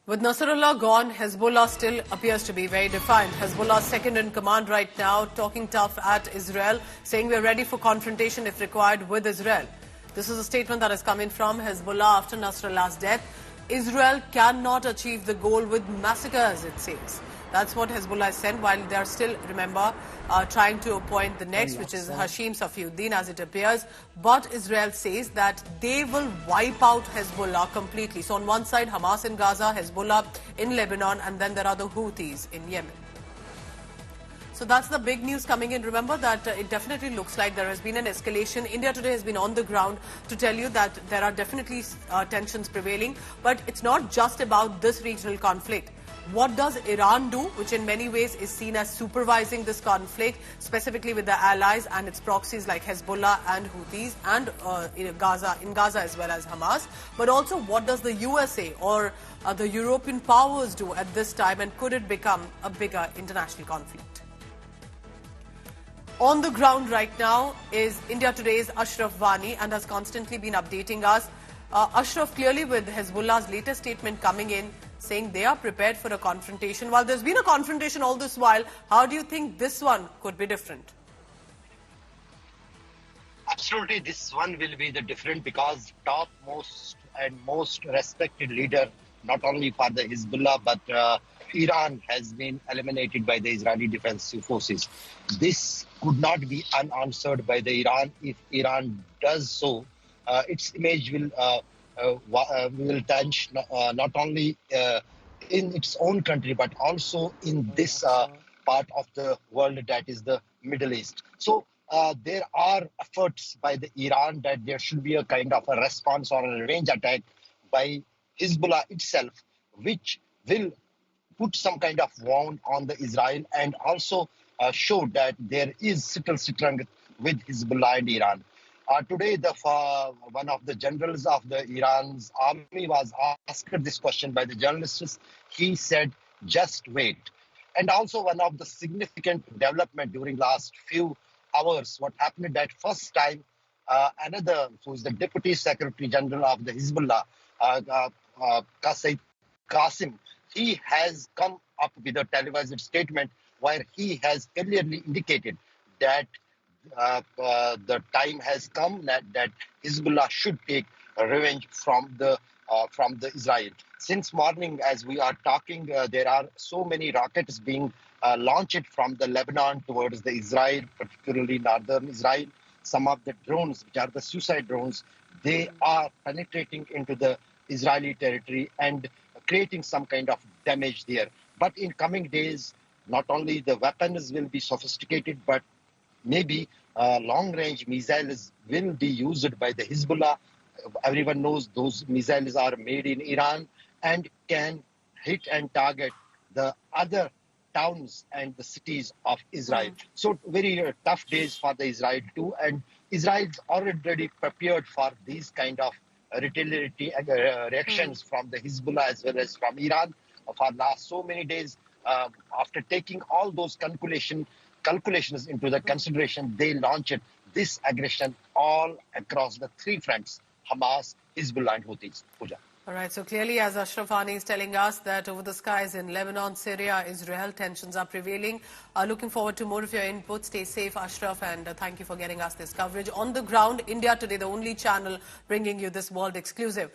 With Nasrallah gone, Hezbollah still appears to be very defiant. Hezbollah's second in command right now talking tough at Israel, saying we're ready for confrontation if required with Israel. This is a statement that is coming from Hezbollah after Nasrallah's death. Israel cannot achieve the goal with massacres, it says. That's what Hezbollah said, while they are still, remember, trying to appoint the next, which is Hashim Safiuddin, as it appears. But Israel says that they will wipe out Hezbollah completely. So on one side, Hamas in Gaza, Hezbollah in Lebanon, and then there are the Houthis in Yemen. So that's the big news coming in. Remember that it definitely looks like there has been an escalation. India today has been on the ground to tell you that there are definitely tensions prevailing. But it's not just about this regional conflict. What does Iran do, which in many ways is seen as supervising this conflict, specifically with the allies and its proxies like Hezbollah and Houthis and in Gaza as well as Hamas? But also, what does the USA or the European powers do at this time, and could it become a bigger international conflict? On the ground right now is India Today's Ashraf Wani and has constantly been updating us. Ashraf, clearly with Hezbollah's latest statement coming in, saying they are prepared for a confrontation. While there's been a confrontation all this while, how do you think this one could be different? Absolutely, this one will be the different because topmost and most respected leader, not only for the Hezbollah, but Iran has been eliminated by the Israeli Defensive Forces. This could not be unanswered by the Iran. If Iran does so, its image will tarnish not only in its own country, but also in this part of the world, that is the Middle East. So there are efforts by the Iran that there should be a kind of a response or a revenge attack by Hezbollah itself, which will put some kind of wound on the Israel and also show that there is still strength with Hezbollah and Iran. Today, one of the generals of the Iran's army was asked this question by the journalists. He said, just wait. And also one of the significant development during last few hours, what happened that first time, another, who is the Deputy Secretary General of the Hezbollah, Qasim, he has come up with a televised statement where he has clearly indicated that the time has come that Hezbollah should take revenge from the Israel. Since morning, as we are talking, there are so many rockets being launched from the Lebanon towards the Israel, particularly northern Israel. Some of the drones, which are the suicide drones, they are penetrating into the Israeli territory and creating some kind of damage there. But in coming days, not only the weapons will be sophisticated, but maybe long-range missiles will be used by the Hezbollah. Everyone knows those missiles are made in Iran and can hit and target the other towns and the cities of Israel. So very tough days for the Israel too. And Israel's already prepared for these kind of retaliatory reactions from the Hezbollah as well as from Iran for last so many days. After taking all those calculations into the consideration, they launched this aggression all across the three fronts: Hamas, Hezbollah, and Houthis. Pooja. All right, so clearly, as Ashraf Wani is telling us, that over the skies in Lebanon, Syria, Israel, tensions are prevailing. Looking forward to more of your input. Stay safe, Ashraf, and thank you for getting us this coverage. On the ground, India Today, the only channel bringing you this world exclusive.